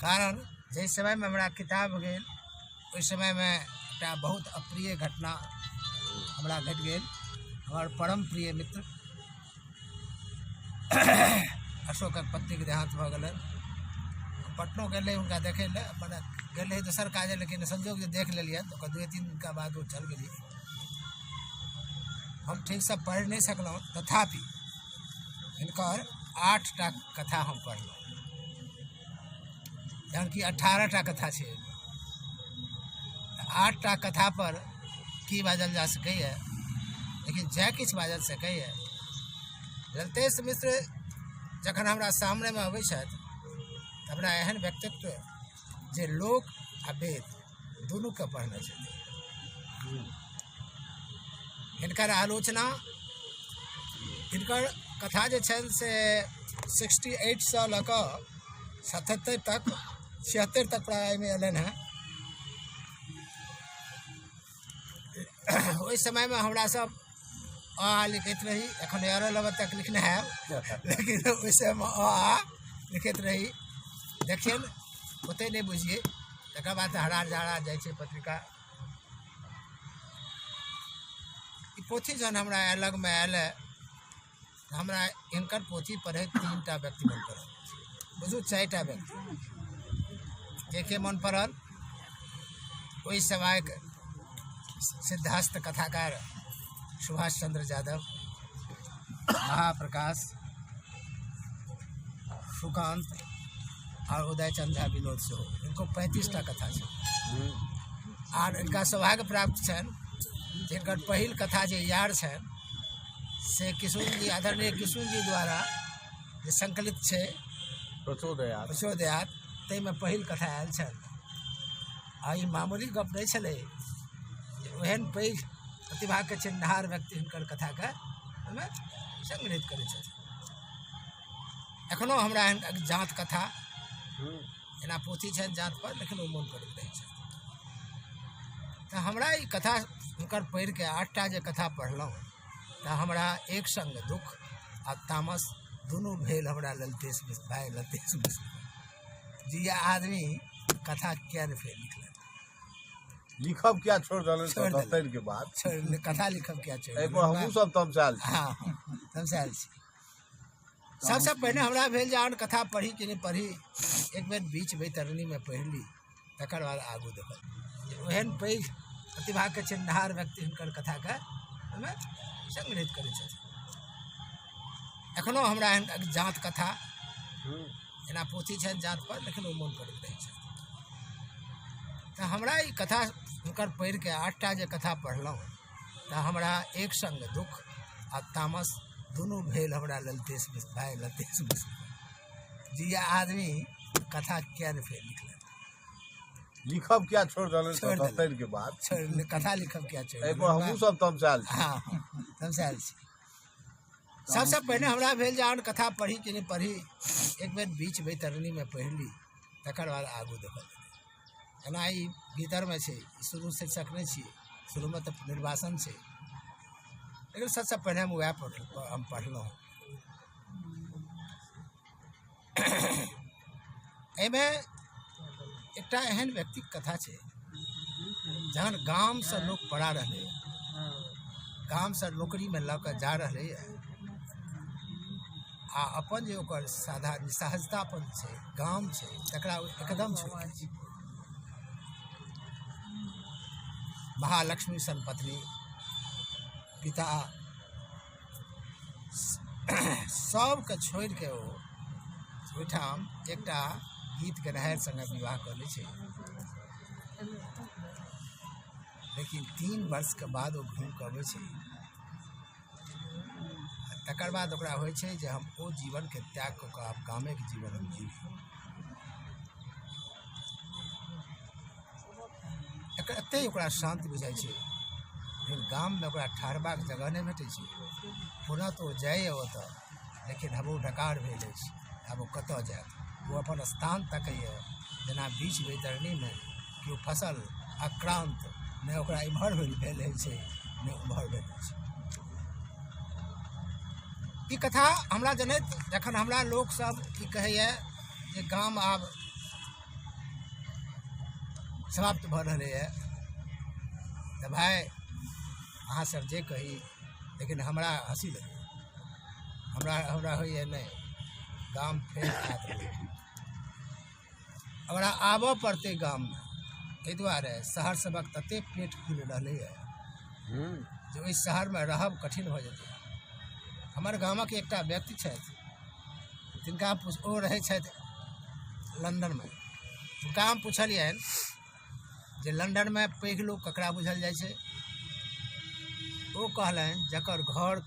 कारण जे समय में हमरा किताब गेल ओहि समय में एक बहुत अप्रिय घटना हमरा घट गेल। हमार परम प्रिय मित्र अशोकक पत्नी के देहांत भ गए। पटनो गए उनका देखे ले मैंने गए दोसर काजे, लेकिन संजोग जो देख लिया तो 2-3 दिन का बाद वो चल गई। हम ठीक से पढ़ नहीं सकल, तथापि इनकर 8टा कथा हम पढ़ल, जहन कि 18टा कथा है। 8टा कथा पर की बाजल जा सकैए, लेकिन जै किछु बाजल सकैए। ललतेश मिश्र जखन हमरा सामने में अबै छथि तऽ हमरा एहन व्यक्तित्व जे लोक आ वेद दुनू के पढ़ने छथिन। हिनकर आलोचना, हिनकर कथा जे छनि से 68 से लऽ कऽ 77 तक 76 तक प्राय में अयलनि हैं। ओहि समय में हमरा सब आ लिखित रही, एखन 11 तक लिखने हैं, लेकिन उस समय आ लिखित रही। देखिए ओते नहीं बुझिए, तक बाद हरा झाड़ा जाए पत्रिका। पोथी जहन हमरा अलग में आयल, हमरा इनकर पोथी पढ़े 3टा व्यक्ति मन पड़ल, बुझू 4टा व्यक्ति जेके मन पड़ल। ओहि समय सिद्धास्थ कथाकार सुभाष चंद्र यादव, महाप्रकाश, सुकांत और उदय चंद्र विनोद से। इनको 35टा कथा है। और इनका सौभाग्य प्राप्त छन जिनकर पहिल कथा जे यार छन से किशोर जी, आदरणीय किशोर जी द्वारा जे संकलित है प्रचोदयात, तै में पहिल कथा आयल छन। आ ई मामूली गप नहीं छलै, ओहन पैघ प्रतिभा के चिन्हहार व्यक्ति हिनकर कथा के ओहिमे संग्रहित करै छथिन। एखनो हमरा जात कथा एना पोथी छनि जात पर, लेकिन वो मन करैत रहै छथि। तऽ हमरा ई कथा हुनकर पढ़ि के 8टा जे कथा पढ़लहुँ तऽ हमरा एक संग दुख आ तामस दुनू भेल हमरा ललतेश मिश्र भाई ललतेश मिश्र जी। आदमी कथा क्या नहीं फेर लिखल, लिखब क्या छोड़ दिल के बाद कथा लिखब क्या छोड़ हमहूँ सब तमसायल। हाँ तमसायल छी। सबसे पहले हमरा भेल जे आन कथा पढ़ी कि नहीं पढ़ी, एक बेर बीच बैतरणी में पढ़ ली, तकर बाद आगू देखल। ओहन पैघ प्रतिभा के चिन्हहार व्यक्ति हिनकर कथा के ओहिमे संग्रहित करै छथिन। एखनो हमरा जात कथा एना पोथी छनि जात पर, लेकिन वो मन करैत रहै छथि। तऽ हमरा ई कथा हुनकर पढ़ि के 8टा जे कथा पढ़लहुँ तऽ हमरा एक संग दुख आ तामस दुनू भेल हमरा ललतेश मिश्र भाई ललतेश मिश्र जी। आदमी कथा क्या नहीं फेर लिखल, लिखब क्या छोड़ दिल के बाद कथा लिखब क्या छोड़ हमहूँ सब तमसायल। हाँ तमसायल छी। सबसे पहले हमरा भेल जे आन कथा पढ़ी कि नहीं पढ़ी, एक बेर बीच बैतरणी में पढ़ ली, तकर बाद आगू देखल। एना ई भीतर में छै, शुरू से सकने छी, शुरू में तो निर्वासन छै, लेकिन सबसे पहले हम वह हम पढ़लहुँ। एहिमे एकटा एहन व्यक्ति कथा छै जहन गाम से लोग पड़ा रहे, गाम से नौकरी में लऽ कऽ जा रहे, आ अपन जे ओकर साधारण सहजतापन छै, गाम छै, तकरा एकदम छोड़ि दै छै। महालक्ष्मी सन पत्नी, पिता, सबके छोड़ के ओ ओहिठाम एकटा गीत गनहार संगे विवाह कऽ लै छै। लेकिन 3 वर्ष के बाद वो घूम के अबै छै। तकर बाद ओकरा होइ छै जे हम ओ जीवन के त्याग कऽ के आब गामे के जीवन हम जीवी। एते ओकरा शांति बुझाइ छै, लेकिन गाम में ओकरा ठहरबाक जगह नहीं भेटै छै। पुनः तो जाइए ओतऽ, लेकिन अब वो डकार भेल अछि, अब वो कतऽ जायत। वो अपन स्थान तकैए, जेना बीच बैतरणी में केओ फसल आक्रांत, नहीं ओकरा इम्हर भेल छै नहीं उम्हर भेल छै। ई कथा हमरा जनैत जखन हमरा लोक सब की कहैए जे गाम आब समाप्त भऽ रहलै है। तऽ भाई अहाँ सब जे कही, लेकिन हमरा हँसी लगे, हमरा होइए नहीं, गाम फेर आयत। हमरा आबऽ पड़तै गाम में, एहि दुआरे शहर सबक तते पेट फूल रहलै है जे ओहि शहर में रहब कठिन भऽ जेतै। हमर गामक एकटा व्यक्ति छथि, जिनका ओ रहै छथि लंदन में। हुनका हम पुछलियनि जे लंदन में पैघ लोक ककरा बुझल जाइ छै। ओ कहलनि जकर घर